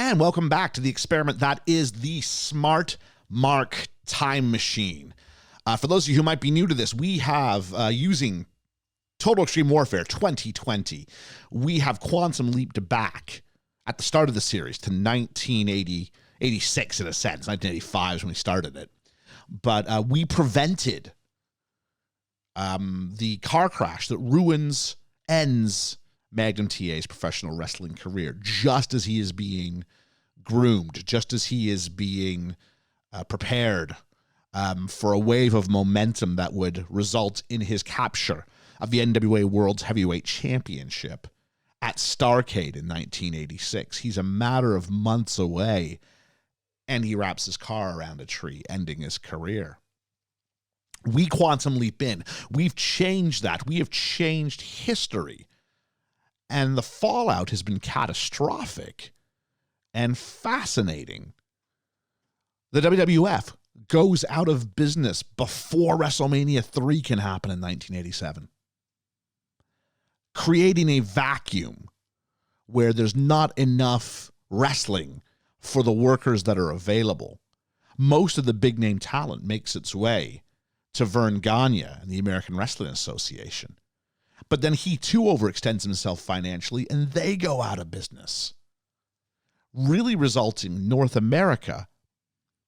And welcome back to the experiment that is the Smart Mark Time Machine. For those of you who might be new to this, we have, using Total Extreme Warfare 2020, we have quantum leaped back at the start of the series to 1986 in a sense. 1985 is when we started it. But we prevented the car crash that ends Magnum T.A.'s professional wrestling career, just as he is being groomed, just as he is being prepared for a wave of momentum that would result in his capture of the NWA World's Heavyweight Championship at Starrcade in 1986. He's a matter of months away, and he wraps his car around a tree, ending his career. We quantum leap in. We've changed that. We have changed history. And the fallout has been catastrophic and fascinating. The WWF goes out of business before WrestleMania 3 can happen in 1987, creating a vacuum where there's not enough wrestling for the workers that are available. Most of the big-name talent makes its way to Vern Gagne and the American Wrestling Association. But then he too overextends himself financially, and they go out of business, really resulting in North America.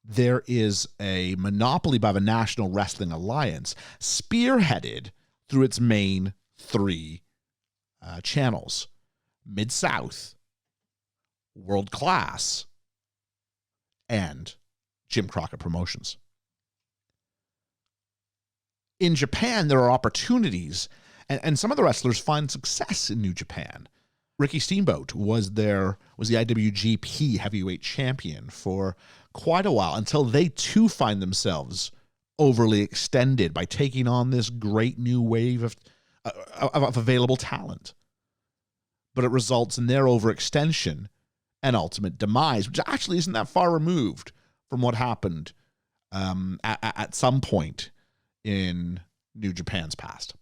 There is a monopoly by the National Wrestling Alliance, spearheaded through its main three channels: Mid-South, World Class, and Jim Crockett Promotions. In Japan, there are opportunities, and some of the wrestlers find success in New Japan. Ricky Steamboat was the IWGP heavyweight champion for quite a while, until they too find themselves overly extended by taking on this great new wave of available talent. But it results in their overextension and ultimate demise, which actually isn't that far removed from what happened at some point in New Japan's past.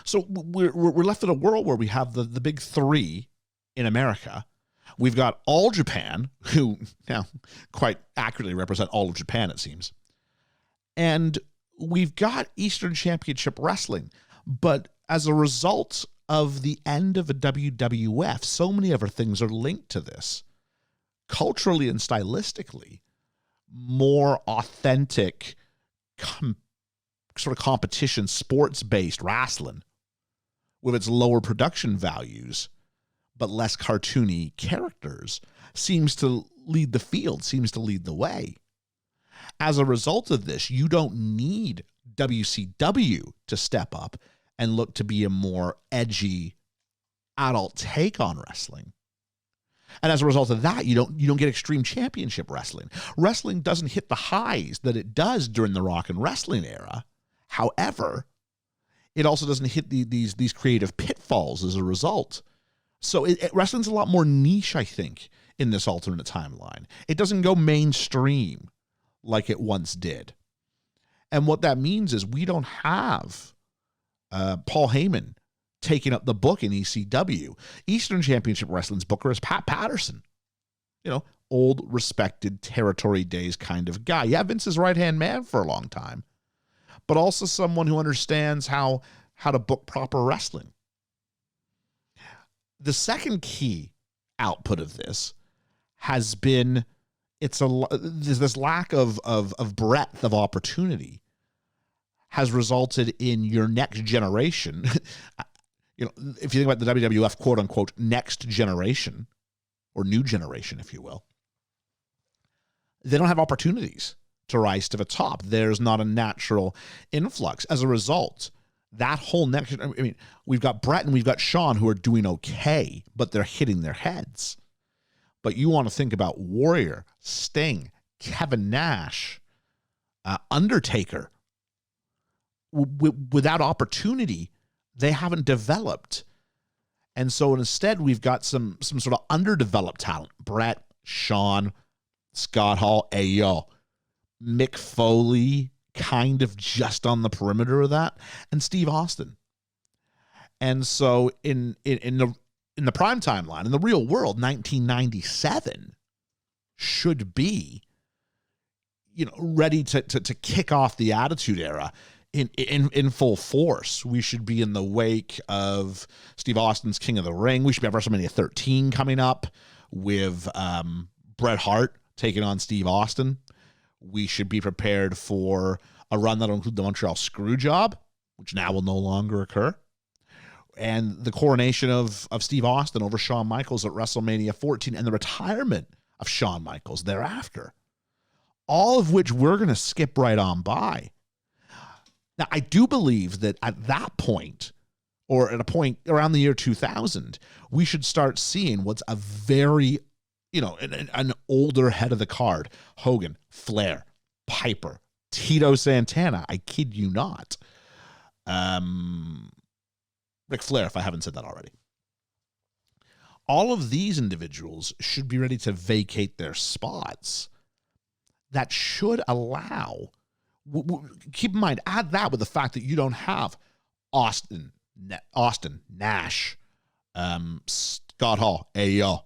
So we're left in a world where we have the big three in America. We've got All Japan, who now quite accurately represent all of Japan, it seems. And we've got Eastern Championship Wrestling. But as a result of the end of a WWF, so many other things are linked to this. Culturally and stylistically, more authentic sort of competition, sports-based wrestling with its lower production values but less cartoony characters seems to lead the field, seems to lead the way. As a result of this, you don't need WCW to step up and look to be a more edgy adult take on wrestling. And as a result of that, you don't get Extreme Championship Wrestling. Wrestling doesn't hit the highs that it does during the rock and wrestling era. However, it also doesn't hit these creative pitfalls as a result. So wrestling's a lot more niche, I think, in this alternate timeline. It doesn't go mainstream like it once did. And what that means is we don't have Paul Heyman taking up the book in ECW. Eastern Championship Wrestling's booker is Pat Patterson. Old, respected, territory days kind of guy. Yeah, Vince's right-hand man for a long time, but also someone who understands how to book proper wrestling. The second key output of this has been this lack of breadth of opportunity has resulted in your next generation. If you think about the WWF quote unquote next generation or new generation, if you will, they don't have opportunities to rise to the top. There's not a natural influx. As a result, that whole next, we've got Brett and we've got Shawn who are doing okay, but they're hitting their heads. But you want to think about Warrior, Sting, Kevin Nash, Undertaker. Without opportunity, they haven't developed. And so instead, we've got some sort of underdeveloped talent. Brett, Shawn, Scott Hall, Mick Foley, kind of just on the perimeter of that, and Steve Austin. And so in the in the prime timeline, in the real world, 1997 should be, ready to kick off the Attitude Era in full force. We should be in the wake of Steve Austin's King of the Ring. We should have WrestleMania 13 coming up with Bret Hart taking on Steve Austin. We should be prepared for a run that'll include the Montreal Screwjob, which now will no longer occur, and the coronation of Steve Austin over Shawn Michaels at WrestleMania 14, and the retirement of Shawn Michaels thereafter. All of which we're going to skip right on by. Now, I do believe that at that point, or at a point around the year 2000, we should start seeing what's a very, an older head of the card. Hogan, Flair, Piper, Tito Santana. I kid you not. Ric Flair, if I haven't said that already. All of these individuals should be ready to vacate their spots. That should allow, keep in mind, add that with the fact that you don't have Austin, Nash, Scott Hall, Ayo,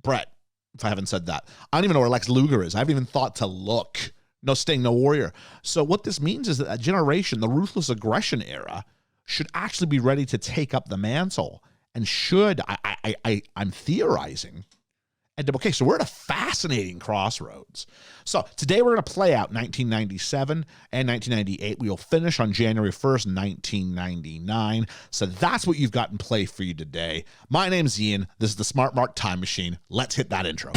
Brett, if I haven't said that. I don't even know where Lex Luger is. I haven't even thought to look. No Sting, no Warrior. So what this means is that a generation, the Ruthless Aggression era, should actually be ready to take up the mantle, and should, I'm theorizing. And okay, so we're at a fascinating crossroads. So today we're going to play out 1997 and 1998. We will finish on January 1st, 1999. So that's what you've got in play for you today. My name's Ian. This is the Smart Mark Time Machine. Let's hit that intro.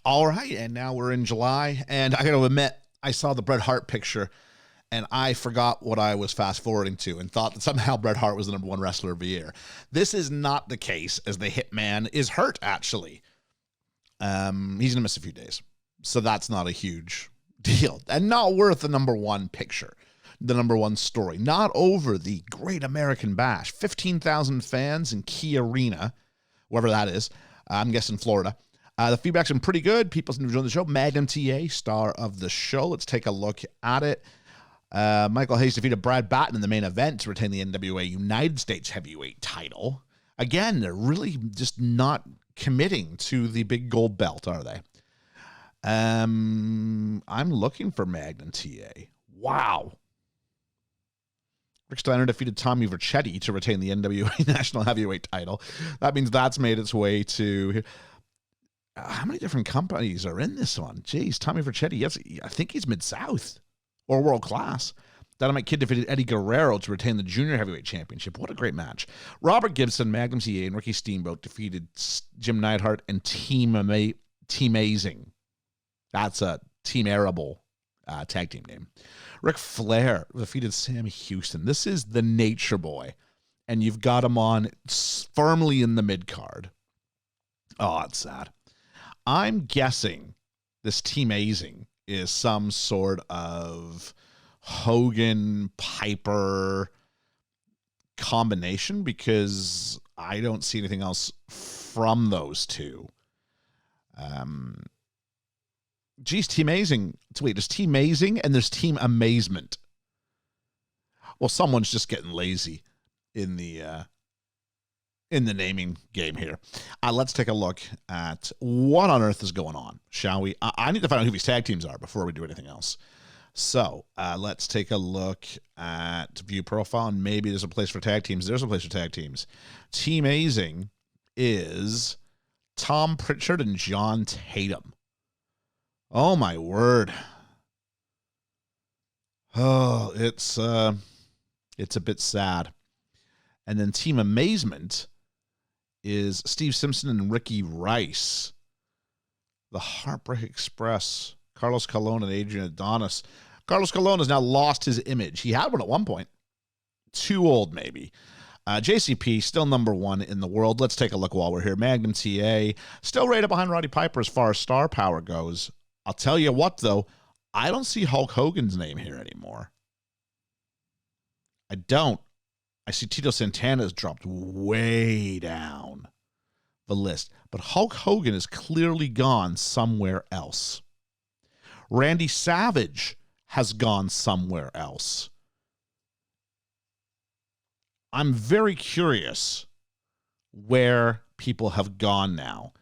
All right, and now we're in July, and I got to admit, I saw the Bret Hart picture, and I forgot what I was fast-forwarding to and thought that somehow Bret Hart was the #1 wrestler of the year. This is not the case, as the Hitman is hurt, actually. He's going to miss a few days, so that's not a huge deal, and not worth the #1 picture, the #1 story. Not over the Great American Bash. 15,000 fans in Key Arena, wherever that is. I'm guessing Florida. The feedback's been pretty good. People seem to enjoy the show. Magnum T.A, star of the show. Let's take a look at it. Michael Hayes defeated Brad Batten in the main event to retain the NWA United States Heavyweight title. Again, they're really just not committing to the big gold belt, are they? I'm looking for Magnum T.A. Wow. Rick Steiner defeated Tommy Vercetti to retain the NWA National Heavyweight title. That means that's made its way to... how many different companies are in this one? Jeez, Tommy Vercetti, yes, I think he's Mid-South or World Class. Dynamite Kid defeated Eddie Guerrero to retain the Junior Heavyweight Championship. What a great match. Robert Gibson, Magnum T.A, and Ricky Steamboat defeated Jim Neidhart and Team Amazing. That's a Team Arable tag team name. Ric Flair defeated Sam Houston. This is the Nature Boy, and you've got him on firmly in the mid-card. Oh, it's sad. I'm guessing this Team Amazing is some sort of Hogan Piper combination, because I don't see anything else from those two. Geez, Team Amazing. Wait, there's Team Amazing and there's Team Amazement. Well, someone's just getting lazy in the naming game here. Let's take a look at what on earth is going on, shall we? I need to find out who these tag teams are before we do anything else. So let's take a look at view profile, and maybe there's a place for tag teams. There's a place for tag teams. Team Amazing is Tom Pritchard and John Tatum. Oh, my word. Oh, it's a bit sad. And then Team Amazement is Steve Simpson and Ricky Rice. The Heartbreak Express, Carlos Colon and Adrian Adonis. Carlos Colon has now lost his image. He had one at one point. Too old, maybe. JCP, still #1 in the world. Let's take a look while we're here. Magnum T.A, still rated behind Roddy Piper as far as star power goes. I'll tell you what, though, I don't see Hulk Hogan's name here anymore. I don't. I see Tito Santana's dropped way down the list, but Hulk Hogan is clearly gone somewhere else. Randy Savage has gone somewhere else. I'm very curious where people have gone now,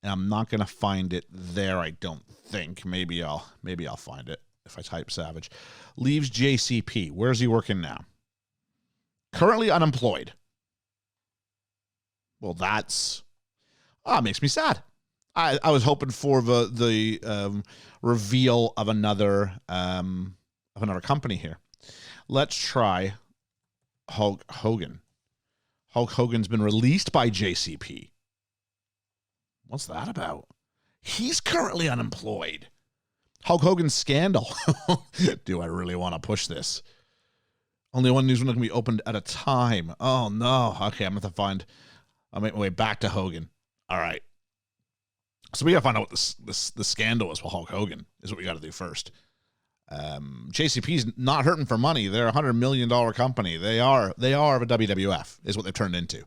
and I'm not going to find it there, I don't think. Maybe I'll find it if I type Savage. Leaves JCP. Where's he working now? Currently unemployed. Well, that's makes me sad. I was hoping for the reveal of another company here. Let's try Hulk Hogan. Hulk Hogan's been released by JCP. What's that about? He's currently unemployed. Hulk Hogan's scandal. Do I really want to push this? Only one newsroom can be opened at a time. Oh, no. Okay, I'm going to I'll make my way back to Hogan. All right. So we got to find out what the scandal is with Hulk Hogan is what we got to do first. JCP's not hurting for money. They're a $100 million company. They are a WWF is what they've turned into.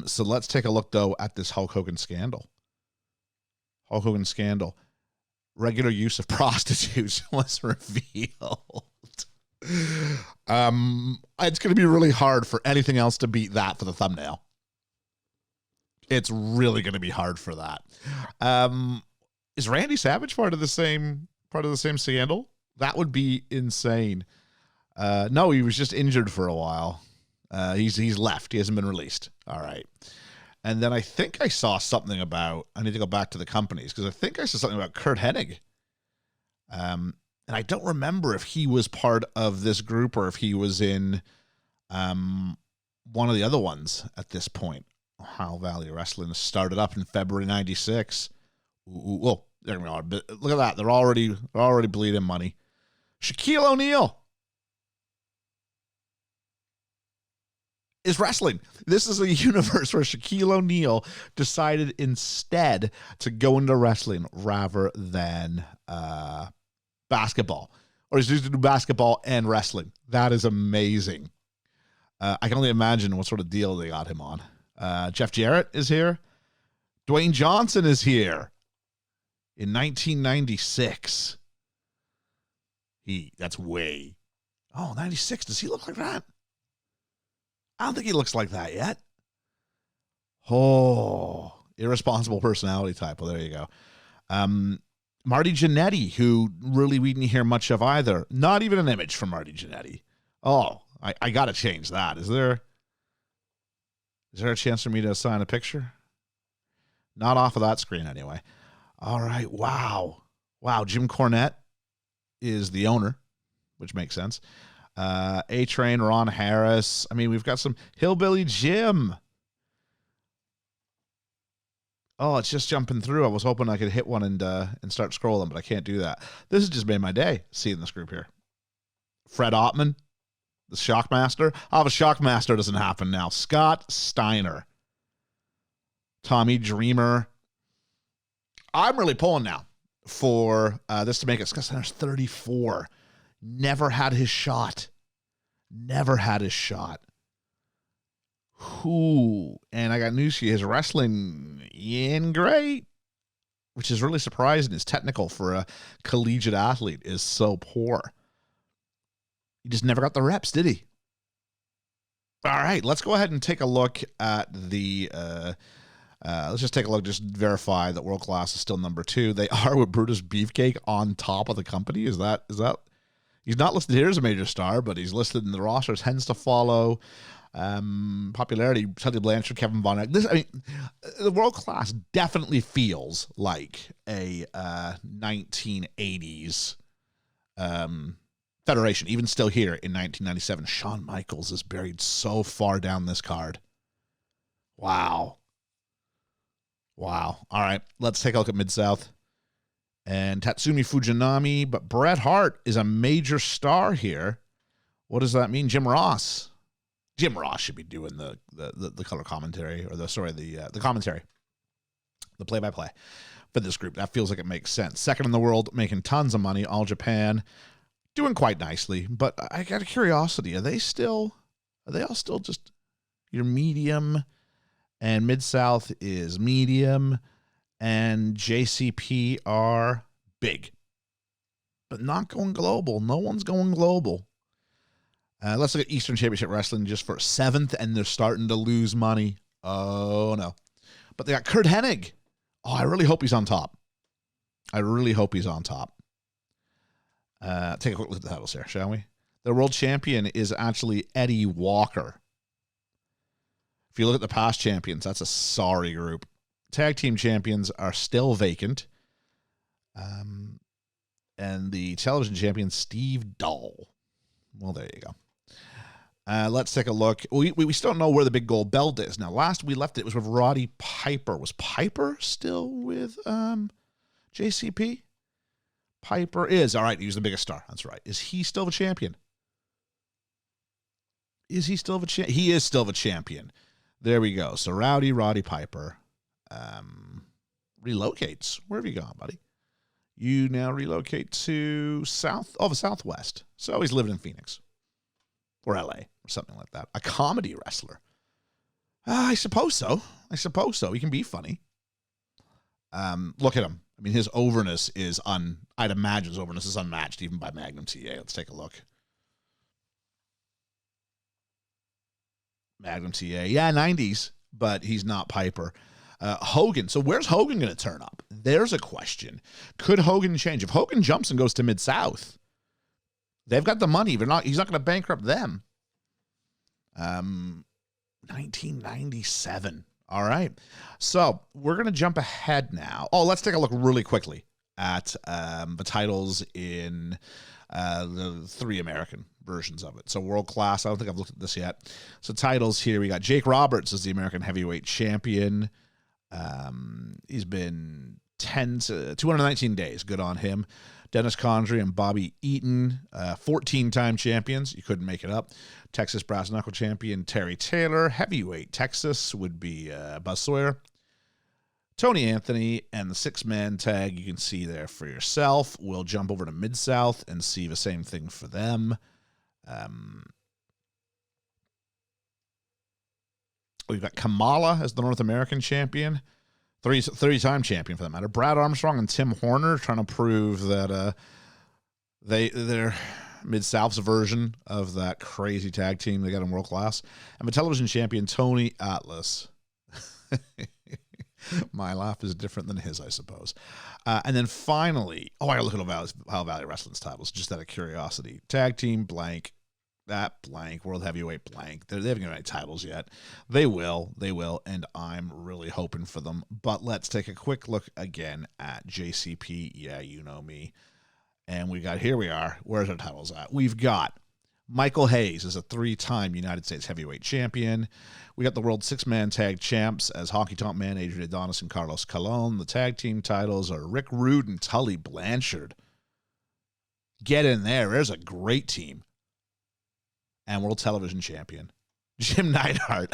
So let's take a look, though, at this Hulk Hogan scandal. Hulk Hogan scandal. Regular use of prostitutes was revealed. It's going to be really hard for anything else to beat that for the thumbnail. It's really going to be hard for that. Is Randy Savage part of the same scandal? That would be insane. No, he was just injured for a while. He's left. He hasn't been released. All right. And then I think I saw something about, I need to go back to the companies because I think I saw something about Kurt Hennig. And I don't remember if he was part of this group or if he was in one of the other ones at this point. Ohio Valley Wrestling started up in February 96. Well, look at that. They're already bleeding money. Shaquille O'Neal is wrestling. This is a universe where Shaquille O'Neal decided instead to go into wrestling rather than basketball. Or he's used to do basketball and wrestling. That is amazing. I can only imagine what sort of deal they got him on. Jeff Jarrett is here. Dwayne Johnson is here. In 1996. That's way. Oh, 96. Does he look like that? I don't think he looks like that yet. Oh, irresponsible personality type. Well, there you go. Marty Jannetty, who really we didn't hear much of either. Not even an image from Marty Jannetty. Oh, I got to change that. Is there a chance for me to assign a picture? Not off of that screen anyway. All right. Wow. Jim Cornette is the owner, which makes sense. A-Train, Ron Harris. I mean, we've got some Hillbilly Jim. Oh, it's just jumping through. I was hoping I could hit one and start scrolling, but I can't do that. This has just made my day seeing this group here. Fred Ottman, the Shockmaster. Oh, the Shockmaster doesn't happen now. Scott Steiner. Tommy Dreamer. I'm really pulling now for this to make it. Scott Steiner's 34. Never had his shot. Who? And I got news for you. His wrestling ain't great, which is really surprising. His technical for a collegiate athlete is so poor. He just never got the reps, did he? All right, let's go ahead and take a look at the let's just take a look, just verify that World Class is still number 2. They are with Brutus Beefcake on top of the company. Is that he's not listed here as a major star, but he's listed in the roster. Tends to follow popularity. Tully Blanchard, Kevin Von Erich. The World Class definitely feels like a 1980s federation, even still here in 1997. Shawn Michaels is buried so far down this card. Wow. All right, let's take a look at Mid-South. And Tatsumi Fujinami, but Bret Hart is a major star here. What does that mean? Jim Ross. Jim Ross should be doing the color commentary, or the commentary, the play-by-play for this group. That feels like it makes sense. Second in the world, making tons of money. All Japan, doing quite nicely. But I got a curiosity. Are they still Are they all still just your medium? And Mid-South is medium. And JCP are big. But not going global. No one's going global. Let's look at Eastern Championship Wrestling just for 7th, and they're starting to lose money. Oh, no. But they got Curt Hennig. Oh, I really hope he's on top. I really hope he's on top. Take a quick look at the titles here, shall we? The world champion is actually Eddie Walker. If you look at the past champions, that's a sorry group. Tag team champions are still vacant. And the television champion, Steve Dahl. Well, there you go. Let's take a look. We still don't know where the big gold belt is. Now, last we left it was with Roddy Piper. Was Piper still with JCP? Piper is. All right, he was the biggest star. That's right. Is he still the champion? Is he still the champion? He is still the champion. There we go. So Roddy Piper relocates. Where have you gone, buddy? You now relocate to the Southwest. So he's living in Phoenix or LA or something like that. A comedy wrestler. I suppose so. He can be funny. Look at him. I mean, his overness is I'd imagine his overness is unmatched even by Magnum T.A. Let's take a look. Magnum T.A. Yeah, 90s, but he's not Piper. Hogan. So where's Hogan going to turn up? There's a question. Could Hogan change? If Hogan jumps and goes to Mid-South, they've got the money. He's not going to bankrupt them. 1997. All right. So we're going to jump ahead now. Oh, let's take a look really quickly at the titles in the 3 American versions of it. So World Class, I don't think I've looked at this yet. So titles here, we got Jake Roberts as the American Heavyweight Champion. He's been 219 days. Good on him. Dennis Condrey and Bobby Eaton, 14-time champions. You couldn't make it up. Texas Brass Knuckle Champion Terry Taylor. Heavyweight Texas would be Buzz Sawyer. Tony Anthony and the 6-man tag you can see there for yourself. We'll jump over to Mid-South and see the same thing for them. We've got Kamala as the North American champion. 30-time champion for that matter. Brad Armstrong and Tim Horner trying to prove that they're Mid-South's version of that crazy tag team they got in World Class. And the television champion, Tony Atlas. My laugh is different than his, I suppose. And then finally, I gotta look at Ohio Valley Wrestling's titles, just out of curiosity. Tag team blank, that blank, World Heavyweight blank. They haven't got any titles yet. They will, and I'm really hoping for them. But let's take a quick look again at JCP. Yeah, you know me. And here we are. Where's our titles at? We've got Michael Hayes as a 3-time United States Heavyweight Champion. We got the World 6-Man Tag Champs as Honky Tonk Man, Adrian Adonis, and Carlos Colon. The tag team titles are Rick Rude and Tully Blanchard. Get in there. There's a great team. And World Television Champion, Jim Neidhart.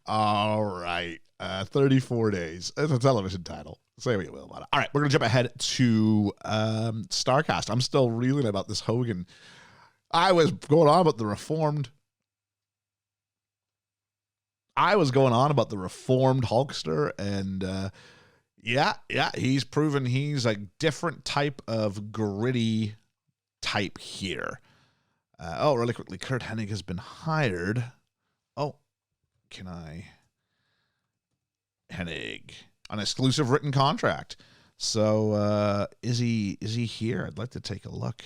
All right. 34 days. It's a television title. Say what you will about it. All right, we're going to jump ahead to StarCast. I'm still reeling about this Hogan. I was going on about the Reformed Hulkster, and he's proven he's a different type of gritty type here. Really quickly, Curt Hennig has been hired. Hennig on exclusive written contract. So is he here? I'd like to take a look.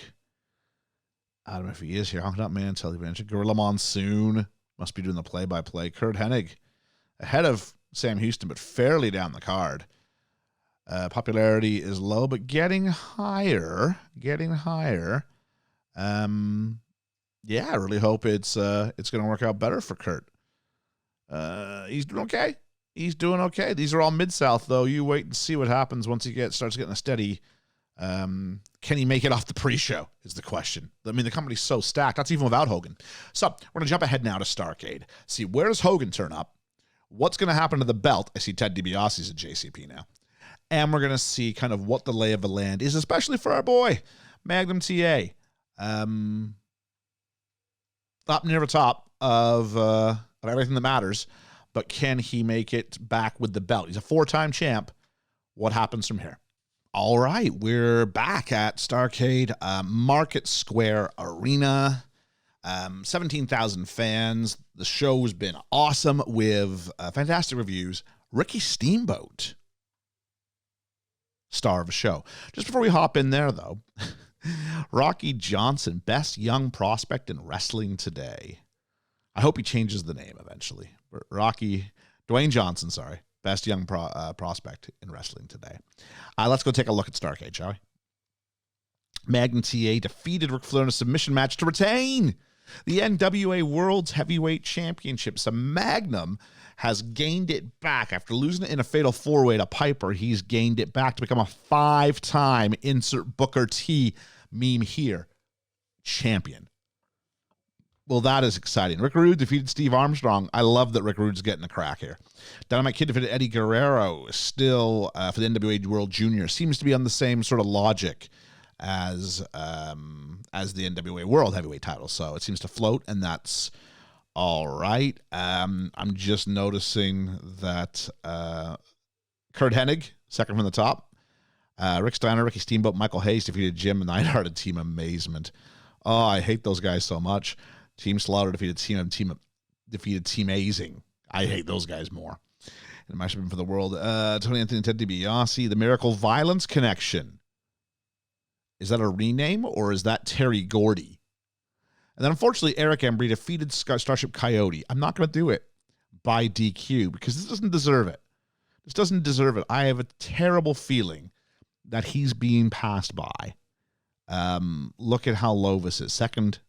I don't know if he is here. Honk Up Man, Tully Blanchard, Gorilla Monsoon must be doing the play-by-play. Curt Hennig ahead of Sam Houston, but fairly down the card. Popularity is low, but getting higher. I really hope it's going to work out better for Curt. He's doing okay. These are all Mid-South, though. You wait and see what happens once he starts getting a steady. Can he make it off the pre-show is the question. I mean, the company's so stacked. That's even without Hogan. So we're going to jump ahead now to Starrcade. See, where does Hogan turn up? What's going to happen to the belt? I see Ted DiBiase's at JCP now. And we're going to see kind of what the lay of the land is, especially for our boy, Magnum T.A. up near the top of everything that matters, but can he make it back with the belt? He's a 4-time champ. What happens from here? All right, we're back at Starrcade Market Square Arena. 17,000 fans. The show's been awesome with fantastic reviews. Ricky Steamboat, star of the show. Just before we hop in there, though, Rocky Johnson, best young prospect in wrestling today. I hope he changes the name eventually. Dwayne Johnson, sorry. Best young prospect in wrestling today. Let's go take a look at Starrcade, shall we? Magnum T.A. defeated Ric Flair in a submission match to retain the NWA World's Heavyweight Championship. So Magnum has gained it back after losing it in a fatal 4-way to Piper. He's gained it back to become a 5-time, insert Booker T meme here, champion. Well, that is exciting. Rick Rude defeated Steve Armstrong. I love that Rick Rude's getting a crack here. Dynamite Kid defeated Eddie Guerrero, still for the NWA World Junior. Seems to be on the same sort of logic as the NWA World Heavyweight title. So it seems to float, and that's all right. I'm just noticing that Kurt Hennig, second from the top. Rick Steiner, Ricky Steamboat, Michael Hayes defeated Jim Neidhart and Team Amazement. Oh, I hate those guys so much. Team Slaughter defeated Team Amazing. I hate those guys more. And it might have been for the world. Tony Anthony and Ted DiBiase, the Miracle Violence Connection. Is that a rename or is that Terry Gordy? And then unfortunately, Eric Embry defeated Starship Coyote. I'm not going to do it by DQ because this doesn't deserve it. This doesn't deserve it. I have a terrible feeling that he's being passed by. Look at how low this is. Second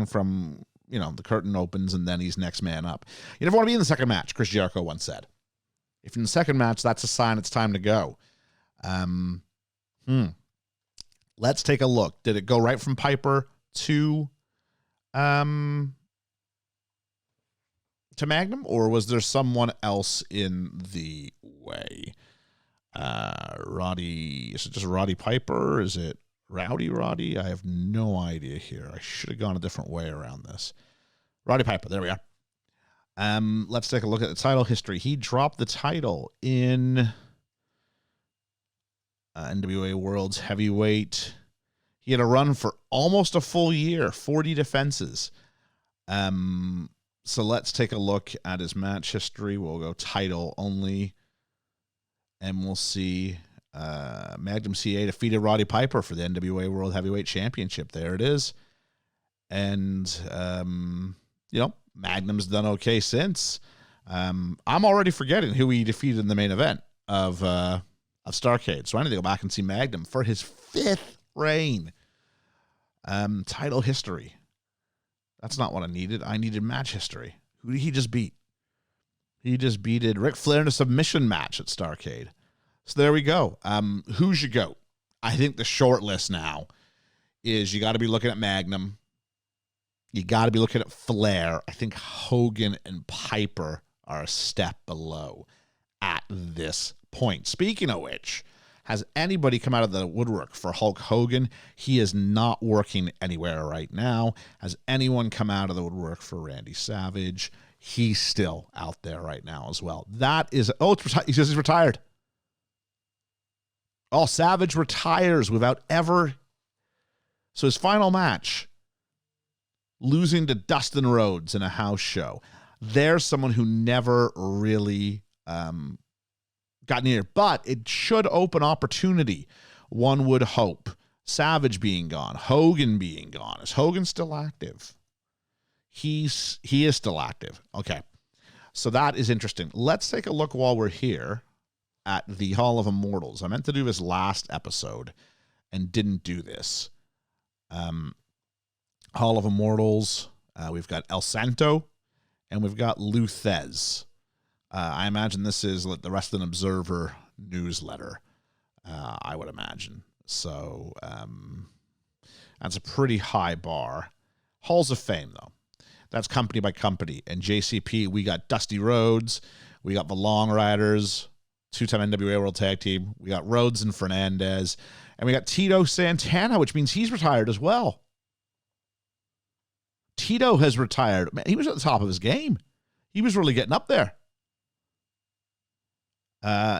from, the curtain opens and then he's next man up. You never want to be in the second match, Chris Jericho once said. If in the second match, that's a sign it's time to go. Let's take a look. Did it go right from Piper to Magnum, or was there someone else in the way? Roddy, is it just Roddy Piper? Is it Rowdy Roddy? I have no idea here. I should have gone a different way around this. Roddy Piper, there we are. Let's take a look at the title history. He dropped the title in NWA World's Heavyweight. He had a run for almost a full year, 40 defenses. So let's take a look at his match history. We'll go title only, and we'll see Magnum T.A. defeated Roddy Piper for the NWA World Heavyweight Championship. There it is. And, Magnum's done okay since. I'm already forgetting who he defeated in the main event of Starrcade. So I need to go back and see Magnum for his 5th reign. Title history. That's not what I needed. I needed match history. Who did he just beat? He just beated Ric Flair in a submission match at Starrcade. So there we go. Who's your GOAT? I think the short list now is you got to be looking at Magnum. You got to be looking at Flair. I think Hogan and Piper are a step below at this point. Speaking of which, has anybody come out of the woodwork for Hulk Hogan? He is not working anywhere right now. Has anyone come out of the woodwork for Randy Savage? He's still out there right now as well. That is, he says he's retired. Oh, Savage retires without ever. So his final match, losing to Dustin Rhodes in a house show. There's someone who never really got near, but it should open opportunity. One would hope. Savage being gone, Hogan being gone. Is Hogan still active? He is still active. Okay. So that is interesting. Let's take a look while we're here at the Hall of Immortals. I meant to do this last episode and didn't do this. Hall of Immortals. We've got El Santo and we've got Lou Thez. I imagine this is like the Wrestling Observer newsletter, I would imagine. So that's a pretty high bar. Halls of Fame, though. That's company by company. And JCP, we got Dusty Rhodes. We got the Long Riders, 2-time NWA World Tag Team. We got Rhodes and Fernandez. And we got Tito Santana, which means he's retired as well. Tito has retired. Man, he was at the top of his game. He was really getting up there.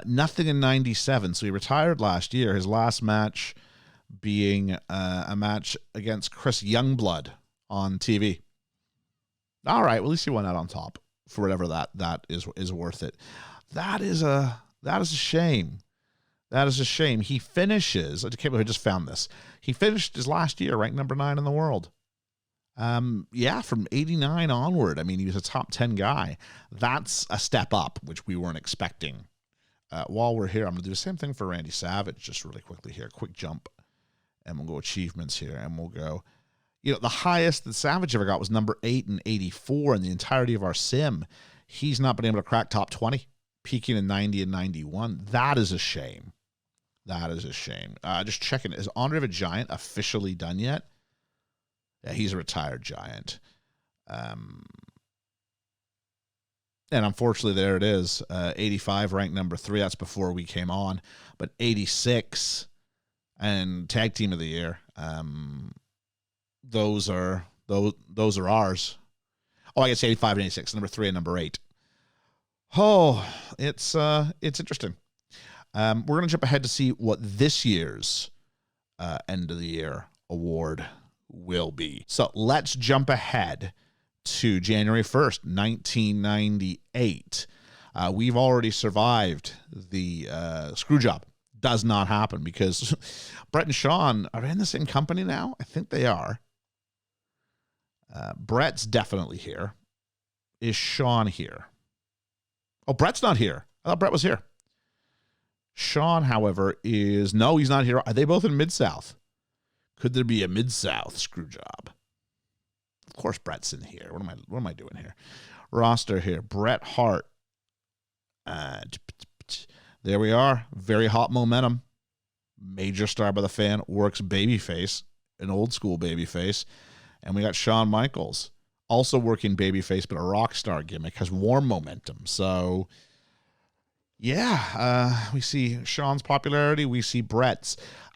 Nothing in 97. So he retired last year. His last match being a match against Chris Youngblood on TV. All right, well, at least he went out on top for whatever that is worth it. That is a shame. That is a shame. He finishes. I can't believe I just found this. He finished his last year ranked number 9 in the world. Yeah, from 89 onward. I mean, he was a top 10 guy. That's a step up, which we weren't expecting. While we're here, I'm going to do the same thing for Randy Savage, just really quickly here. Quick jump. And we'll go achievements here, and we'll go. You know, the highest that Savage ever got was number 8 in 84 in the entirety of our sim. He's not been able to crack top 20, peaking in 90 and 91. That is a shame. That is a shame. Just checking. Is Andre the Giant officially done yet? Yeah, he's a retired Giant. And unfortunately, there it is. 85 ranked number 3. That's before we came on. But 86 and tag team of the year. Those are ours. Oh, I guess 85 and 86, number 3 and number 8. Oh, it's interesting. We're going to jump ahead to see what this year's end of the year award will be. So let's jump ahead to January 1st, 1998. We've already survived the screw job. Does not happen because Brett and Sean are in the same company now. I think they are. Brett's definitely here. Is Sean here? Oh, Brett's not here. I thought Brett was here. Sean, however, is... No, he's not here. Are they both in Mid-South? Could there be a Mid-South screw job? Of course Brett's in here. What am I doing here? Roster here. Bret Hart. There we are. Very hot momentum. Major star by the fan. Works babyface. An old school babyface. And we got Shawn Michaels. Also working babyface, but a rock star gimmick. Has warm momentum. So, yeah. We see Shawn's popularity. We see Bret's.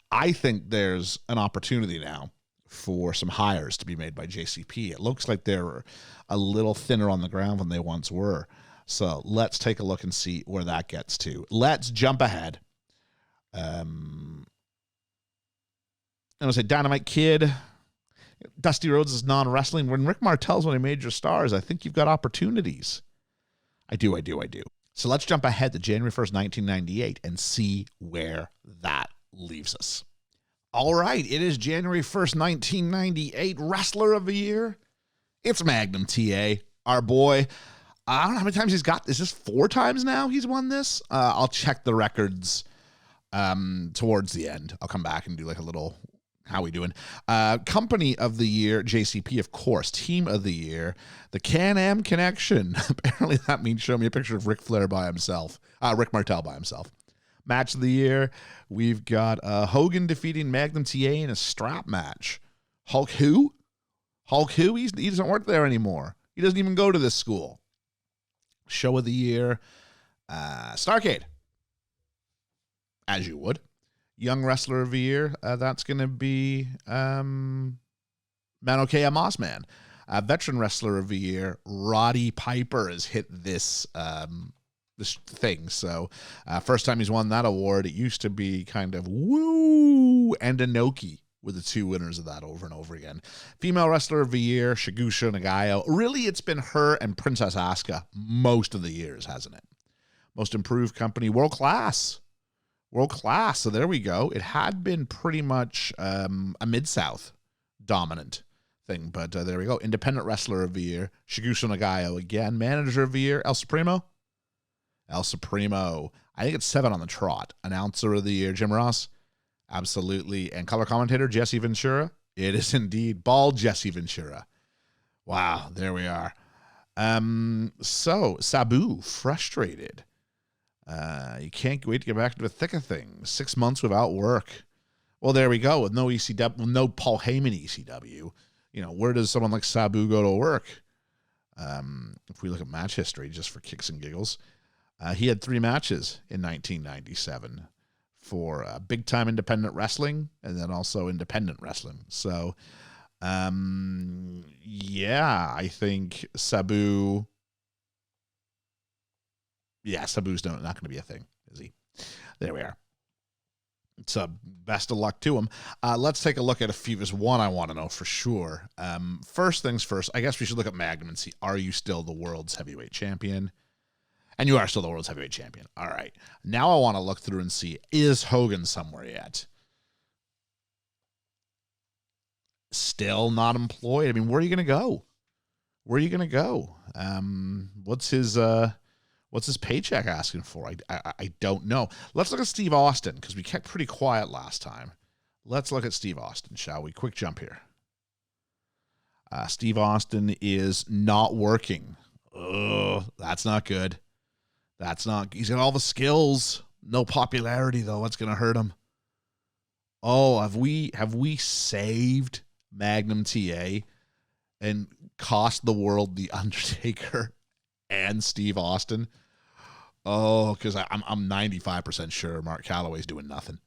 I think there's an opportunity now for some hires to be made by JCP. It looks like they're a little thinner on the ground than they once were. So let's take a look and see where that gets to. Let's jump ahead. I'm going to say Dynamite Kid. Dusty Rhodes is non-wrestling. When Rick Martel's one of the major stars, I think you've got opportunities. I do. So let's jump ahead to January 1st, 1998 and see where that leaves us. All right, it is January 1st, 1998. Wrestler of the Year. It's Magnum T.A., our boy. I don't know how many times he's got this. Is this 4 times now he's won this? I'll check the records towards the end. I'll come back and do like a little, how we doing? Company of the Year, JCP, of course. Team of the Year, the Can-Am Connection. Apparently that means show me a picture of Ric Flair by himself. Rick Martel by himself. Match of the Year, we've got Hogan defeating Magnum T.A. in a strap match. Hulk who? He doesn't work there anymore. He doesn't even go to this school. Show of the Year, Starrcade. As you would. Young Wrestler of the Year, that's going to be Mano K. Mossman. Veteran Wrestler of the Year, Roddy Piper has hit this this thing. So first time he's won that award. It used to be kind of Woo and Inoki were the 2 winners of that over and over again. Female Wrestler of the Year, Shigusha Nagayo. Really, it's been her and Princess Asuka most of the years, hasn't it? Most Improved Company, World Class. So there we go. It had been pretty much a Mid-South dominant thing, but there we go. Independent Wrestler of the Year, Shigusha Nagayo again. Manager of the Year, El Supremo. I think it's 7 on the trot. Announcer of the Year, Jim Ross. Absolutely. And color commentator, Jesse Ventura. It is indeed bald Jesse Ventura. Wow, there we are. So, Sabu, frustrated. You can't wait to get back to the thick of things. 6 months without work. Well, there we go. With no ECW, with no Paul Heyman ECW. You know, where does someone like Sabu go to work? If we look at match history, just for kicks and giggles, he had 3 matches in 1997 for big-time independent wrestling and then also independent wrestling. So Yeah, I think Sabu. Yeah, Sabu's not going to be a thing, is he? There we are. So best of luck to him. Let's take a look at a few. There's one I want to know for sure. First things first, I guess we should look at Magnum and see, are you still the world's heavyweight champion? And you are still the world's heavyweight champion. All right. Now I want to look through and see, is Hogan somewhere yet? Still not employed. I mean, where are you going to go? Where are you going to go? What's his paycheck asking for? I don't know. Let's look at Steve Austin, because we kept pretty quiet last time. Let's look at Steve Austin, shall we? Quick jump here. Steve Austin is not working. Oh, that's not good. He's got all the skills. No popularity, though. What's going to hurt him? Oh, have we saved Magnum T.A. and cost the world The Undertaker and Steve Austin? Oh, because I'm 95% sure Mark Calloway's doing nothing.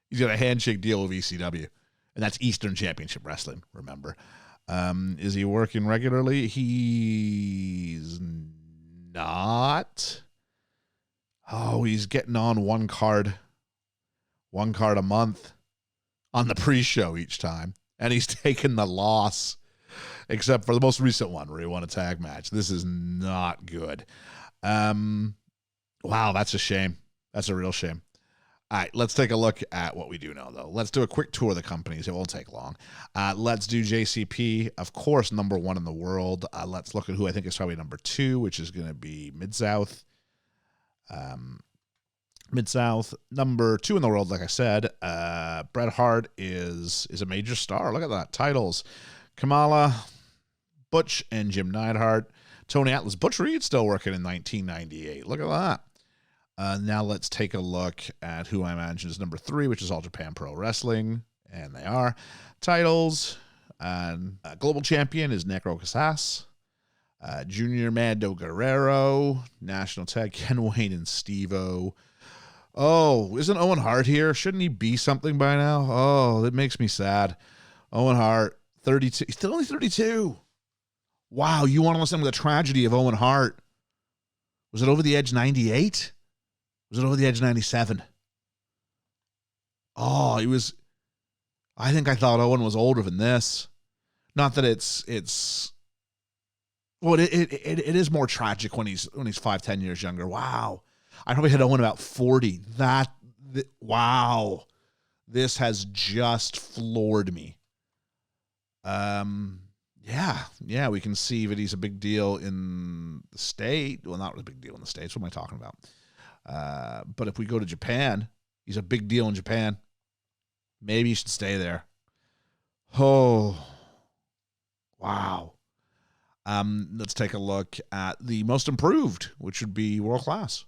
He's got a handshake deal with ECW, and that's Eastern Championship Wrestling, remember. Is he working regularly? He's not. Oh, he's getting on one card a month on the pre-show each time, and he's taken the loss, except for the most recent one where he won a tag match. This is not good. Wow, that's a shame. That's a real shame. All right, let's take a look at what we do know, though. Let's do a quick tour of the companies. It won't take long. Let's do JCP, of course, number 1 in the world. Let's look at who I think is probably number 2, which is going to be Mid-South. Mid-South, number 2 in the world, like I said. Bret Hart is a major star. Look at that. Titles. Kamala, Butch, and Jim Neidhart. Tony Atlas. Butch Reed still working in 1998. Look at that. Now let's take a look at who I imagine is number 3, which is All Japan Pro Wrestling. And they are. Titles. Global champion is Necro Casas. Junior Mando Guerrero. National tag Ken Wayne and Steve-O. Oh, isn't Owen Hart here? Shouldn't he be something by now? Oh, that makes me sad. Owen Hart, 32. He's still only 32. Wow, you want to listen to the tragedy of Owen Hart. Was it Over the Edge 98? Was it Over the Edge 97? Oh, he was... I thought Owen was older than this. Not that it's... Well, it is more tragic when he's 5-10 years younger. Wow. I probably hit Owen about 40. Wow. This has just floored me. Yeah, we can see that he's a big deal in the state. Well, not a big deal in the States. What am I talking about? But if we go to Japan, he's a big deal in Japan. Maybe you should stay there. Oh, wow. Let's take a look at the most improved, which would be World Class.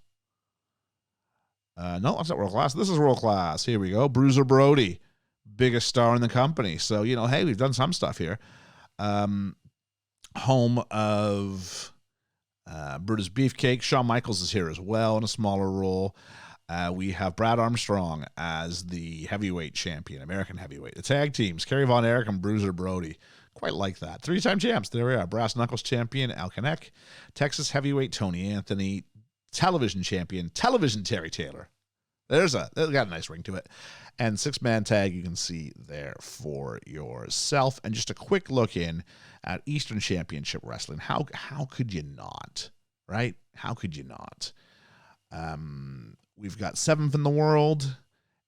No, that's not World Class. This is World Class. Here we go. Bruiser Brody, biggest star in the company. So, hey, we've done some stuff here. Home of Brutus Beefcake. Shawn Michaels is here as well in a smaller role. We have Brad Armstrong as the heavyweight champion, American heavyweight. The tag teams, Kerry Von Erich and Bruiser Brody. Quite like that. 3-time champs. There we are. Brass Knuckles champion, Al Kanek. Texas heavyweight, Tony Anthony. Television champion, television Terry Taylor. They got a nice ring to it. And 6-man tag you can see there for yourself. And just a quick look in at Eastern Championship Wrestling. How could you not? Right? How could you not? We've got 7th in the world,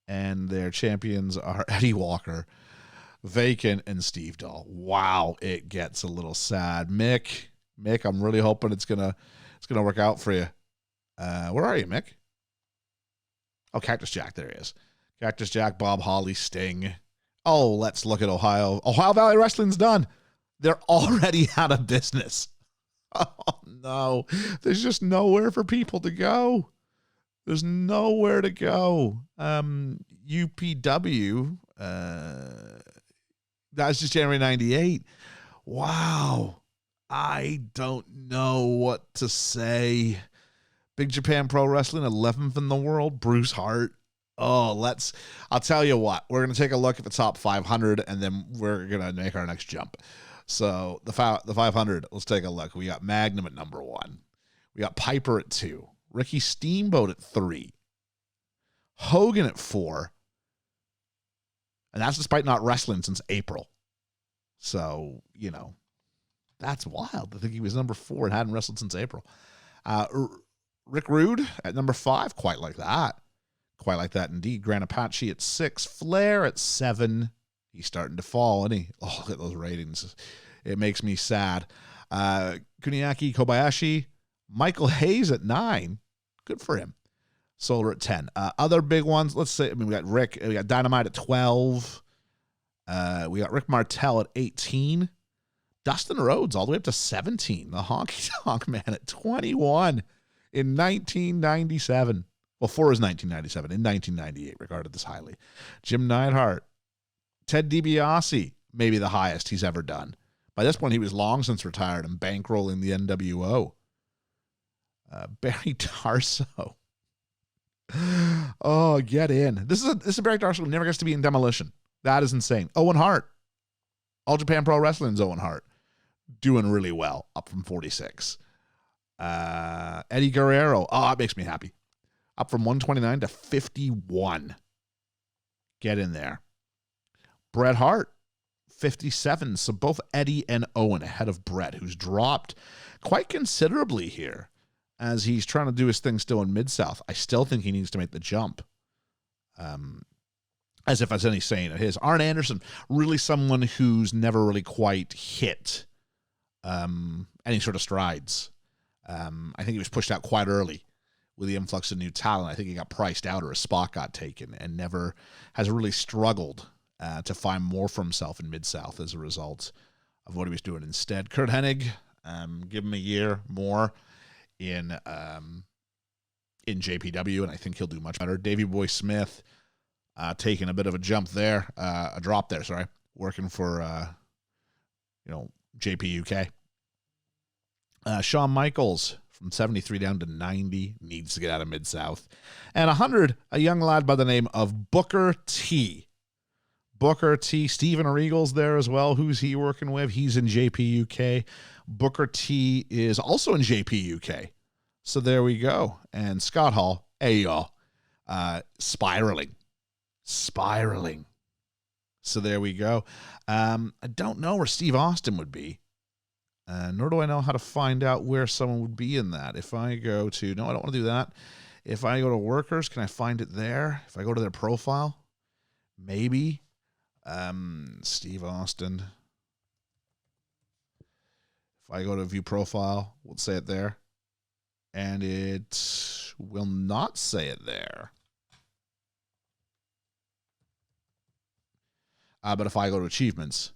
and their champions are Eddie Walker, Vacant, and Steve Dahl. Wow, it gets a little sad. Mick, I'm really hoping it's gonna work out for you. Where are you, Mick? Oh, Cactus Jack, there he is. Cactus Jack, Bob Holly, Sting. Oh, let's look at Ohio. Ohio Valley Wrestling's done. They're already out of business. Oh, no. There's just nowhere for people to go. There's nowhere to go. UPW, that's just January 98. Wow. I don't know what to say. Big Japan Pro Wrestling, 11th in the world. Bruce Hart. I'll tell you what, we're going to take a look at the top 500 and then we're going to make our next jump. So the 500, let's take a look. We got Magnum at number 1. We got Piper at 2. Ricky Steamboat at 3. Hogan at 4. And that's despite not wrestling since April. So, that's wild. I think he was number 4 and hadn't wrestled since April. Rick Rude at number 5, quite like that. Quite like that indeed. Gran Apache at 6. Flair at 7. He's starting to fall, isn't he? Oh, look at those ratings. It makes me sad. Kuniaki Kobayashi. Michael Hayes at 9. Good for him. Solar at 10. Other big ones, let's say, we got we got Dynamite at 12. We got Rick Martel at 18. Dustin Rhodes all the way up to 17. The Honky Tonk Man at 21 in 1997. Well, for his 1997. In 1998, regarded this highly. Jim Neidhart. Ted DiBiase, maybe the highest he's ever done. By this point, he was long since retired and bankrolling the NWO. Barry Darso. Oh, get in. This is a Barry Darso who never gets to be in Demolition. That is insane. Owen Hart. All Japan Pro Wrestling's Owen Hart. Doing really well, up from 46. Eddie Guerrero. Oh, it makes me happy. Up from 129 to 51. Get in there. Bret Hart, 57. So both Eddie and Owen ahead of Bret, who's dropped quite considerably here as he's trying to do his thing still in Mid-South. I still think he needs to make the jump. As if that's any saying of his. Arn Anderson, really someone who's never really quite hit any sort of strides. I think he was pushed out quite early with the influx of new talent. I think he got priced out or a spot got taken and never has really struggled to find more for himself in Mid-South as a result of what he was doing instead. Kurt Hennig, give him a year more in JPW, and I think he'll do much better. Davey Boy Smith taking a bit of a jump there, a drop there, sorry, working for, JPUK. Shawn Michaels from 73 down to 90, needs to get out of Mid-South. And 100, a young lad by the name of Booker T. Booker T. Steven Regal's there as well. Who's he working with? He's in JPUK. Booker T is also in JPUK. So there we go. And Scott Hall, hey y'all, spiraling. So there we go. I don't know where Steve Austin would be. Nor do I know how to find out where someone would be in that. If I go to, no, I don't want to do that. If I go to workers, can I find it there? If I go to their profile, maybe. Steve Austin. If I go to view profile, we'll say it there. And it will not say it there. But if I go to achievements,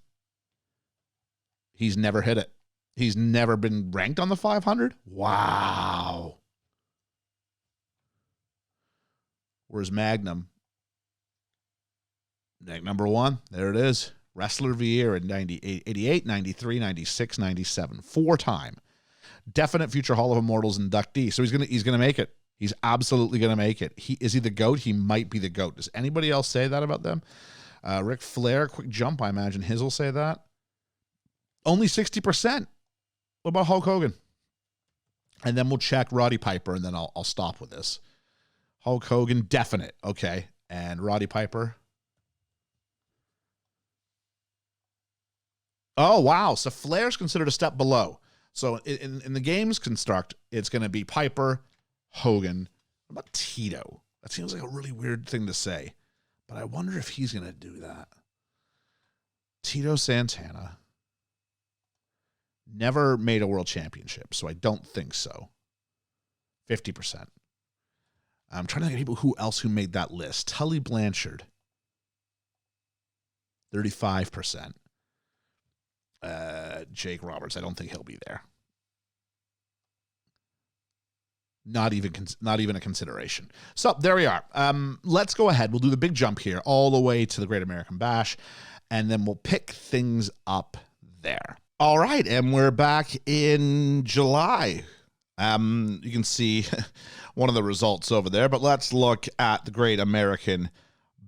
he's never hit it. He's never been ranked on the 500? Wow. Where's Magnum? Number 1, there it is. Wrestler of the Year in 88, 93, 96, 97. 4-time. Definite future Hall of Immortals inductee. So he's gonna make it. He's absolutely gonna make it. Is he the GOAT? He might be the GOAT. Does anybody else say that about them? Ric Flair, quick jump. I imagine his will say that. Only 60%. What about Hulk Hogan? And then we'll check Roddy Piper, and then I'll stop with this. Hulk Hogan, definite. Okay. And Roddy Piper. Oh, wow. So Flair's considered a step below. So in the games construct, it's going to be Piper, Hogan. What about Tito? That seems like a really weird thing to say. But I wonder if he's going to do that. Tito Santana. Never made a world championship, so I don't think so. 50%. I'm trying to think of people who made that list. Tully Blanchard. 35%. Jake Roberts, I don't think he'll be there. Not even a consideration. So there we are. Let's go ahead. We'll do the big jump here all the way to the Great American Bash, and then we'll pick things up there. All right, and we're back in July. You can see one of the results over there, but let's look at the Great American